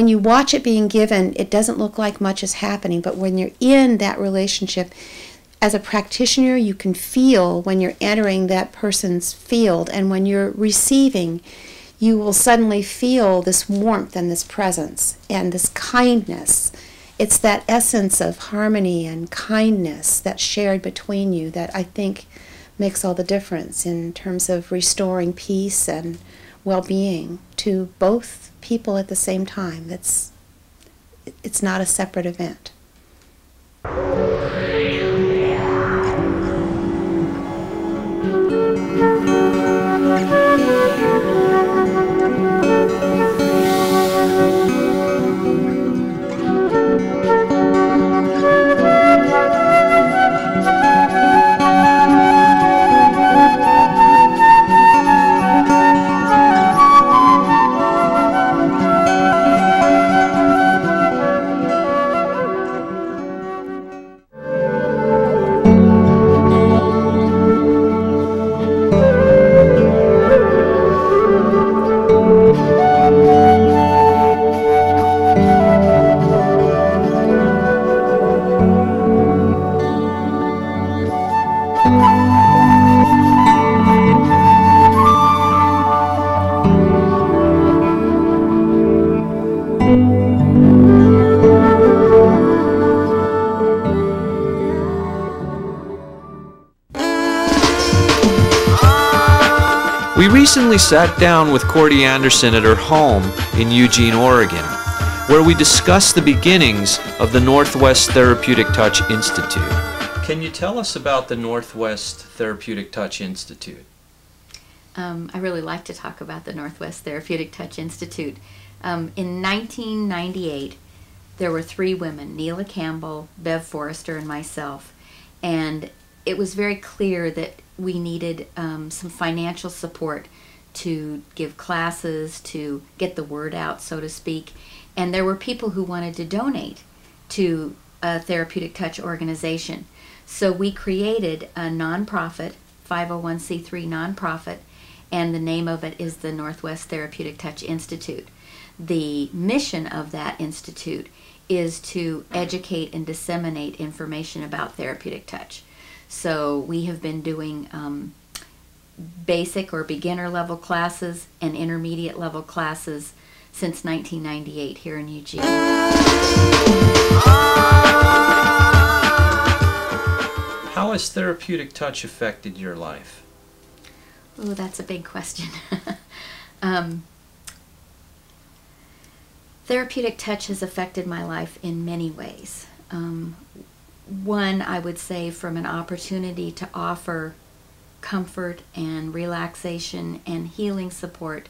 when you watch it being given, it doesn't look like much is happening, but when you're in that relationship, as a practitioner, you can feel when you're entering that person's field, and when you're receiving, you will suddenly feel this warmth and this presence and this kindness. It's that essence of harmony and kindness that's shared between you that I think makes all the difference in terms of restoring peace and well-being to both people at the same time. It's not a separate event. We recently sat down with Cordy Anderson at her home in Eugene, Oregon, where we discussed the beginnings of the Northwest Therapeutic Touch Institute. Can you tell us about the Northwest Therapeutic Touch Institute? I really like to talk about the Northwest Therapeutic Touch Institute. In 1998, there were 3 women, Neela Campbell, Bev Forrester, and myself, and it was very clear that we needed some financial support to give classes, to get the word out, so to speak. And there were people who wanted to donate to a therapeutic touch organization. So we created a nonprofit, 501c3 nonprofit, and the name of it is the Northwest Therapeutic Touch Institute. The mission of that institute is to educate and disseminate information about therapeutic touch. So we have been doing basic or beginner level classes and intermediate level classes since 1998 here in Eugene. How has therapeutic touch affected your life? Oh, that's a big question. Therapeutic touch has affected my life in many ways. One, I would say, from an opportunity to offer comfort and relaxation and healing support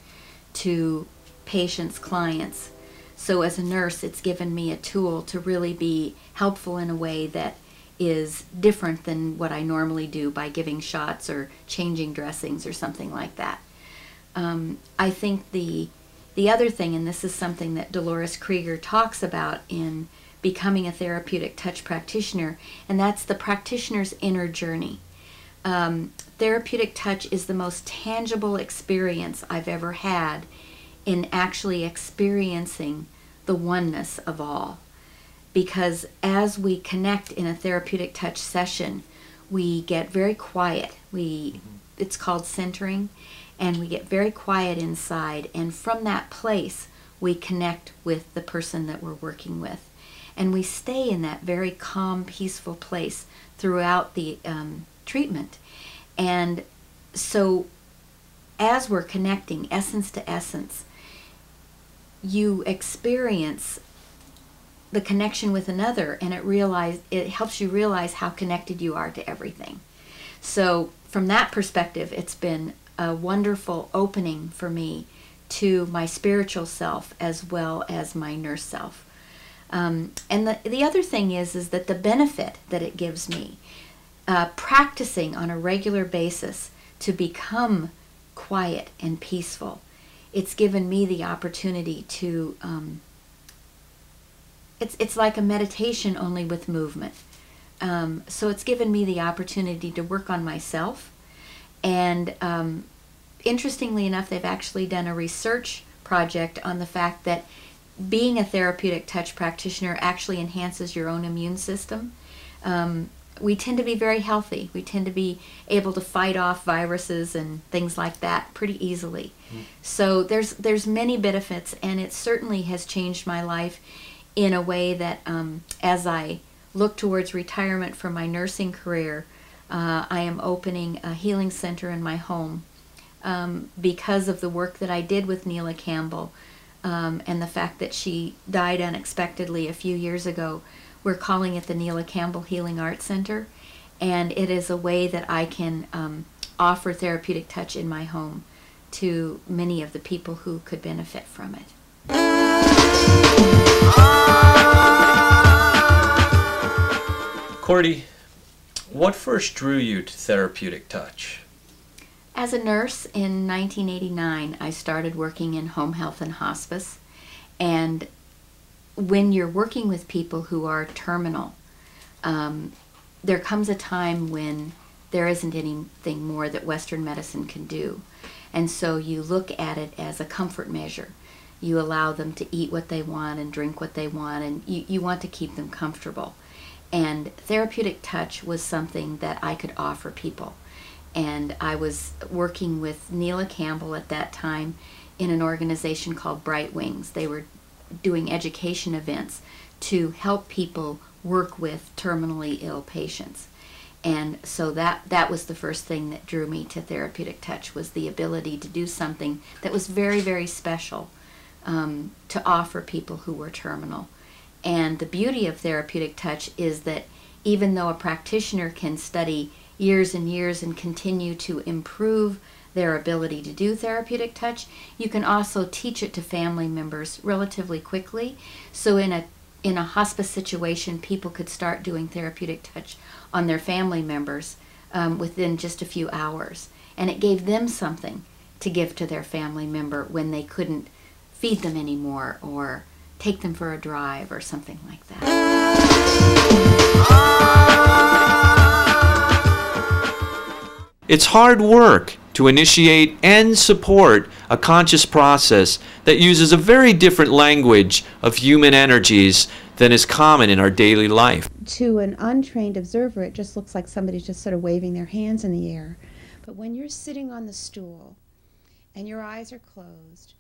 to patients, clients. So as a nurse, it's given me a tool to really be helpful in a way that is different than what I normally do by giving shots or changing dressings or something like that. I think the other thing, and this is something that Dolores Krieger talks about in Becoming a Therapeutic Touch Practitioner, and that's the practitioner's inner journey. Therapeutic touch is the most tangible experience I've ever had in actually experiencing the oneness of all. Because as we connect in a therapeutic touch session, we get very quiet. It's called centering, and we get very quiet inside, and from that place we connect with the person that we're working with. And we stay in that very calm, peaceful place throughout the treatment. And so as we're connecting essence to essence, you experience the connection with another, and it helps you realize how connected you are to everything. So from that perspective, it's been a wonderful opening for me to my spiritual self as well as my nurse self. And the other thing is that the benefit that it gives me, practicing on a regular basis to become quiet and peaceful, it's given me the opportunity to, it's like a meditation only with movement. So it's given me the opportunity to work on myself. And interestingly enough, they've actually done a research project on the fact that being a therapeutic touch practitioner actually enhances your own immune system. We tend to be very healthy. We tend to be able to fight off viruses and things like that pretty easily. So there's many benefits, and it certainly has changed my life in a way that as I look towards retirement from my nursing career, I am opening a healing center in my home because of the work that I did with Neela Campbell and the fact that she died unexpectedly a few years ago. We're calling it the Neela Campbell Healing Arts Center, and it is a way that I can offer therapeutic touch in my home to many of the people who could benefit from it. Cordy, what first drew you to therapeutic touch? As a nurse in 1989, I started working in home health and hospice, and when you're working with people who are terminal, there comes a time when there isn't anything more that Western medicine can do. And so you look at it as a comfort measure. You allow them to eat what they want and drink what they want, and you want to keep them comfortable. And therapeutic touch was something that I could offer people. And I was working with Neela Campbell at that time in an organization called Bright Wings. They were doing education events to help people work with terminally ill patients. And so that was the first thing that drew me to therapeutic touch, was the ability to do something that was very, very special to offer people who were terminal. And the beauty of therapeutic touch is that even though a practitioner can study years and years and continue to improve their ability to do therapeutic touch, you can also teach it to family members relatively quickly. So in a hospice situation, people could start doing therapeutic touch on their family members within just a few hours. And it gave them something to give to their family member when they couldn't feed them anymore or take them for a drive or something like that. It's hard work to initiate and support a conscious process that uses a very different language of human energies than is common in our daily life. To an untrained observer, it just looks like somebody's just sort of waving their hands in the air. But when you're sitting on the stool and your eyes are closed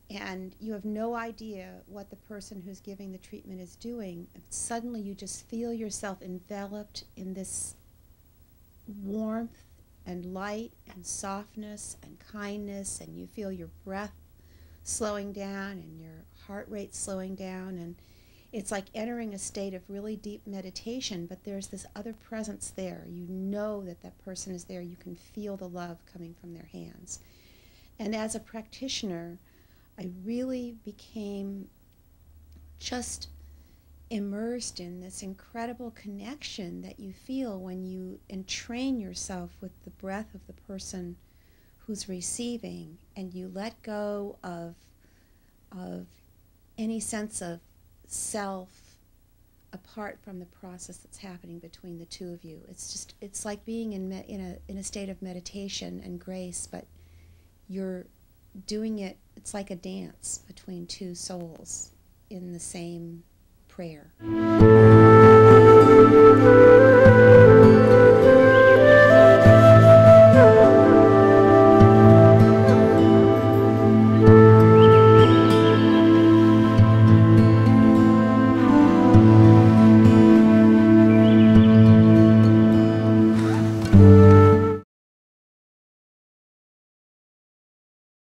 and you have no idea what the person who's giving the treatment is doing, suddenly you just feel yourself enveloped in this warmth and light and softness and kindness, and you feel your breath slowing down and your heart rate slowing down, and it's like entering a state of really deep meditation, but there's this other presence there. You know that that person is there. You can feel the love coming from their hands. And as a practitioner, I really became just immersed in this incredible connection that you feel when you entrain yourself with the breath of the person who's receiving, and you let go of any sense of self apart from the process that's happening between the two of you. It's like being in a state of meditation and grace, but you're doing it. It's like a dance between two souls in the same prayer.